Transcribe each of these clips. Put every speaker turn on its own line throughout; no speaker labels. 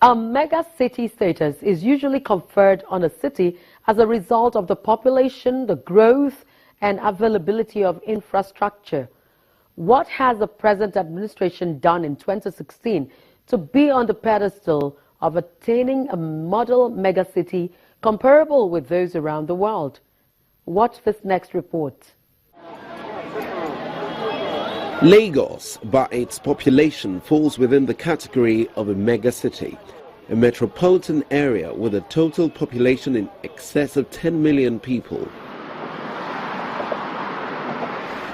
A mega city status is usually conferred on a city as a result of the population, the growth, and availability of infrastructure. What has the present administration done in 2016 to be on the pedestal of attaining a model megacity comparable with those around the world? Watch this next report.
Lagos, by its population, falls within the category of a megacity, a metropolitan area with a total population in excess of 10 million people.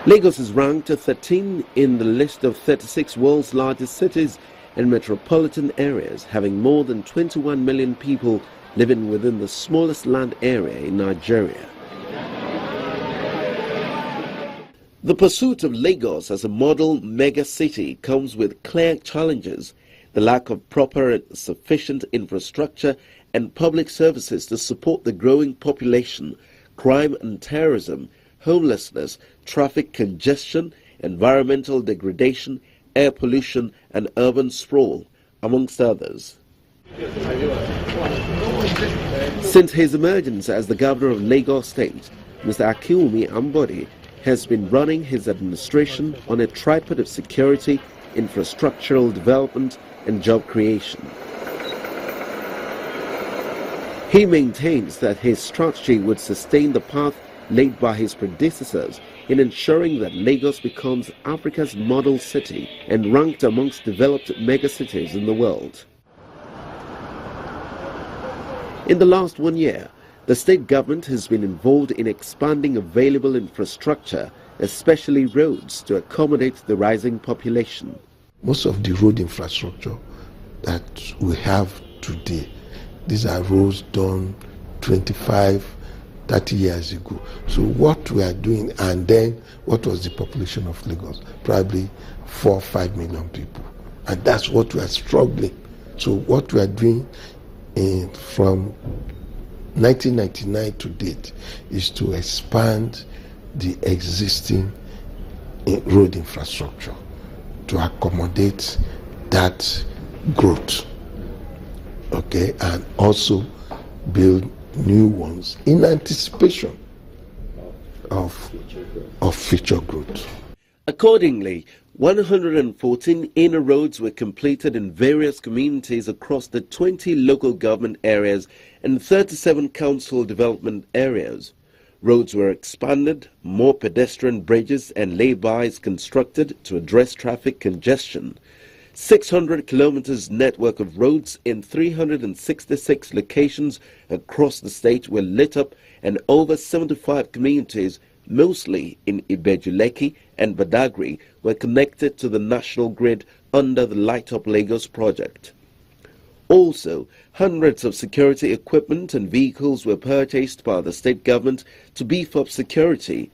Lagos is ranked 13 in the list of 36 world's largest cities and metropolitan areas, having more than 21 million people living within the smallest land area in Nigeria. The pursuit of Lagos as a model mega-city comes with clear challenges: the lack of proper and sufficient infrastructure and public services to support the growing population, crime and terrorism, homelessness, traffic congestion, environmental degradation, air pollution and urban sprawl, amongst others. Since his emergence as the governor of Lagos State, Mr. Akinwumi Ambode has been running his administration on a tripod of security, infrastructural development and job creation. He maintains that his strategy would sustain the path laid by his predecessors in ensuring that Lagos becomes Africa's model city and ranked amongst developed megacities in the world. In the last 1 year, the state government has been involved in expanding available infrastructure, especially roads, to accommodate the rising population.
Most of the road infrastructure that we have today, these are roads done 25, 30 years ago. So what we are doing, and then what was the population of Lagos? Probably 4 or 5 million people. And that's what we are struggling. So what we are doing from 1999 to date is to expand the existing road infrastructure to accommodate that growth, okay, and also build new ones in anticipation of future growth.
Accordingly, 114 inner roads were completed in various communities across the 20 local government areas and 37 council development areas. Roads were expanded, more pedestrian bridges and lay-bys constructed to address traffic congestion. 600 kilometers network of roads in 366 locations across the state were lit up, and over 75 communities, mostly in Ibejuleki and Badagry, were connected to the national grid under the Light Up Lagos project. Also, hundreds of security equipment and vehicles were purchased by the state government to beef up security.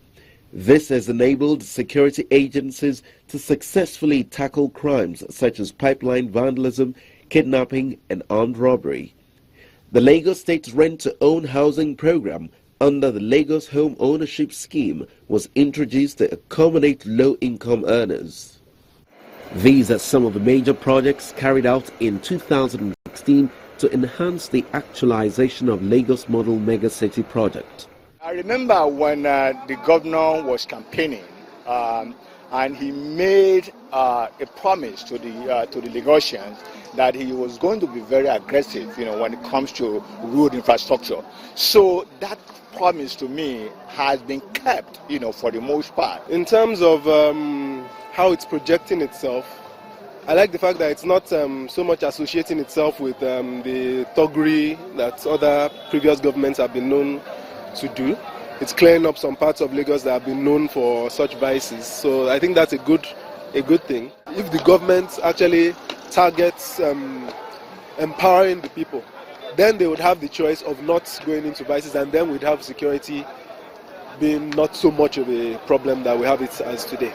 This has enabled security agencies to successfully tackle crimes such as pipeline vandalism, kidnapping and armed robbery. The Lagos State Rent-to-Own Housing Program under the Lagos Home Ownership Scheme was introduced to accommodate low-income earners. These are some of the major projects carried out in 2016 to enhance the actualization of Lagos Model Megacity project.
I remember when the governor was campaigning and he made a promise to the Lagosians that he was going to be very aggressive, when it comes to road infrastructure. So that promise to me has been kept, for the most part.
In terms of how it's projecting itself, I like the fact that it's not so much associating itself with the thuggery that other previous governments have been known to do. It's clearing up some parts of Lagos that have been known for such vices. So I think that's a good thing. If the government actually targets empowering the people, then they would have the choice of not going into vices, and then we'd have security being not so much of a problem that we have it as today.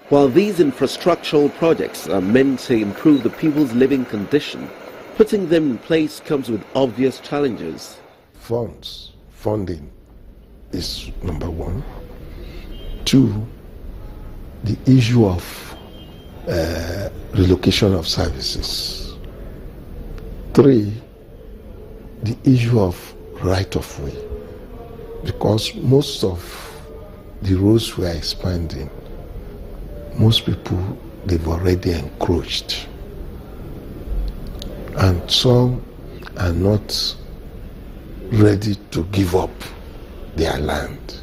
While these infrastructural projects are meant to improve the people's living condition, putting them in place comes with obvious challenges.
Funding is number one. 2, the issue of relocation of services. 3, the issue of right of way, because most of the roads we are expanding, most people, they've already encroached, and some are not ready to give up their land.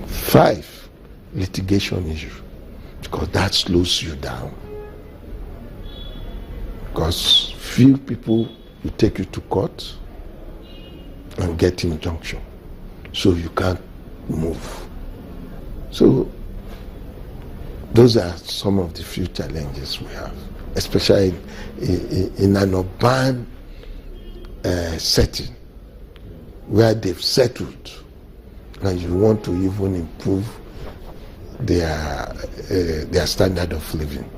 5, litigation issue, because that slows you down. Because few people will take you to court and get injunction, so you can't move. So those are some of the few challenges we have, especially in an urban setting where they've settled, and you want to even improve their standard of living.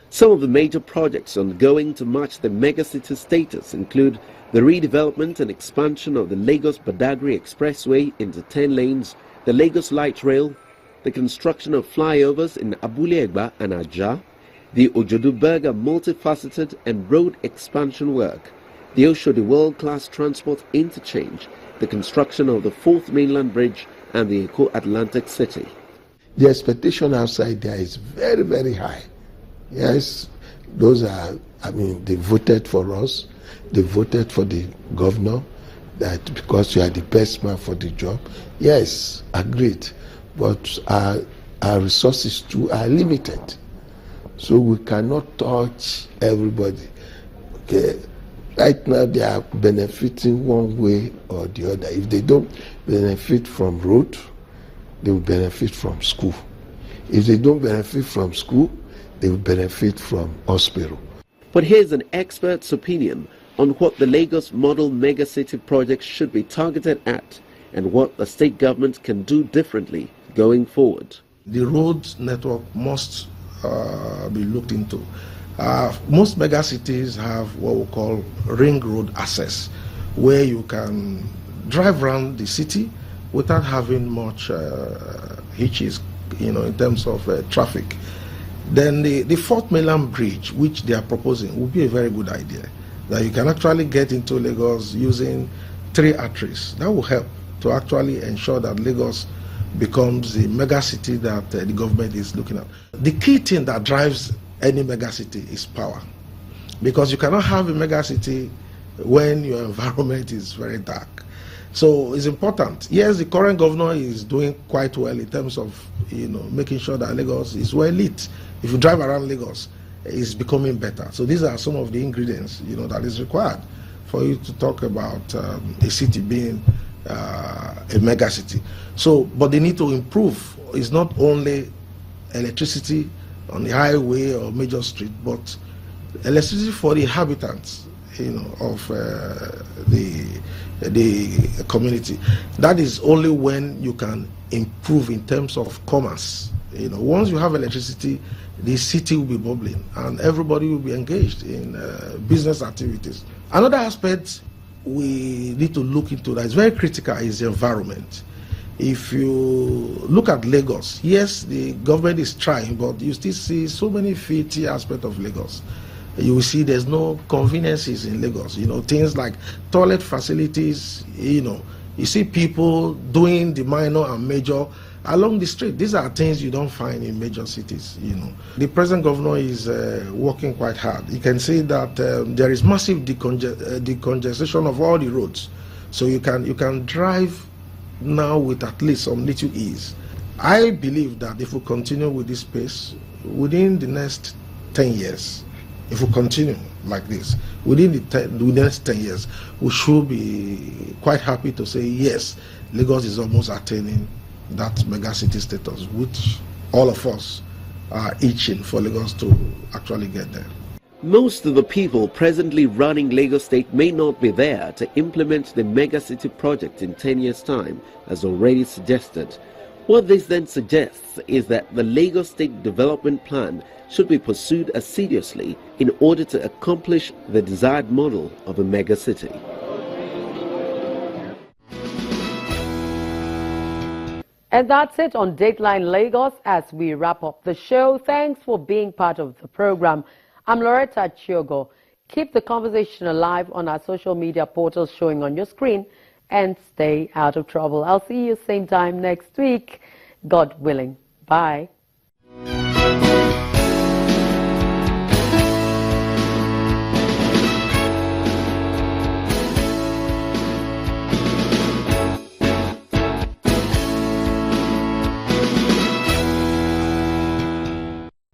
Some of the major projects ongoing to match the megacity status include the redevelopment and expansion of the Lagos-Badagry Expressway into 10 lanes, the Lagos Light Rail, the construction of flyovers in Abule Egba and Ajah, the Ojodu-Berger multifaceted and road expansion work, the Oshodi world-class transport interchange, the construction of the 4th mainland bridge and the Eko Atlantic City.
The expectation outside there is very, very high. Yes, those are, they voted for us, they voted for the governor, that because you are the best man for the job. Yes, agreed, but our resources too are limited. So we cannot touch everybody. Okay. Right now they are benefiting one way or the other. If they don't benefit from road, they will benefit from school. If they don't benefit from school, they will benefit from hospital.
But here's an expert's opinion on what the Lagos Model Megacity project should be targeted at and what the state government can do differently going forward.
The road network must be looked into. Most megacities have what we call ring road access, where you can drive around the city without having much hitches, in terms of traffic. Then the 4th mainland bridge, which they are proposing, would be a very good idea. That you can actually get into Lagos using 3 arteries. That will help to actually ensure that Lagos becomes the megacity that the government is looking at. The key thing that drives any megacity is power, because you cannot have a megacity when your environment is very dark. So it's important. Yes, the current governor is doing quite well in terms of making sure that Lagos is well lit. If you drive around Lagos, it's becoming better. So these are some of the ingredients that is required for you to talk about a city being a megacity. So, but they need to improve. It's not only electricity on the highway or major street, but electricity for the inhabitants, of the community. That is only when you can improve in terms of commerce. Once you have electricity, the city will be bubbling and everybody will be engaged in business activities. Another aspect we need to look into that is very critical is the environment. If you look at Lagos, yes, the government is trying, but you still see so many filthy aspects of Lagos. You will see there's no conveniences in Lagos. Things like toilet facilities. You see people doing the minor and major along the street. These are things you don't find in major cities. The present governor is working quite hard. You can see that there is massive decongestion of all the roads, so you can drive now with at least some little ease. I believe that if we continue with this pace, within the next 10 years, if we continue like this, within the next 10 years, we should be quite happy to say, yes, Lagos is almost attaining that megacity status, which all of us are itching for Lagos to actually get there.
Most of the people presently running Lagos State may not be there to implement the megacity project in 10 years' time, as already suggested. What this then suggests is that the Lagos State Development Plan should be pursued assiduously in order to accomplish the desired model of a megacity.
And that's it on Dateline Lagos as we wrap up the show. Thanks for being part of the program. I'm Loretta Chiogo. Keep the conversation alive on our social media portals showing on your screen and stay out of trouble. I'll see you same time next week, God willing. Bye.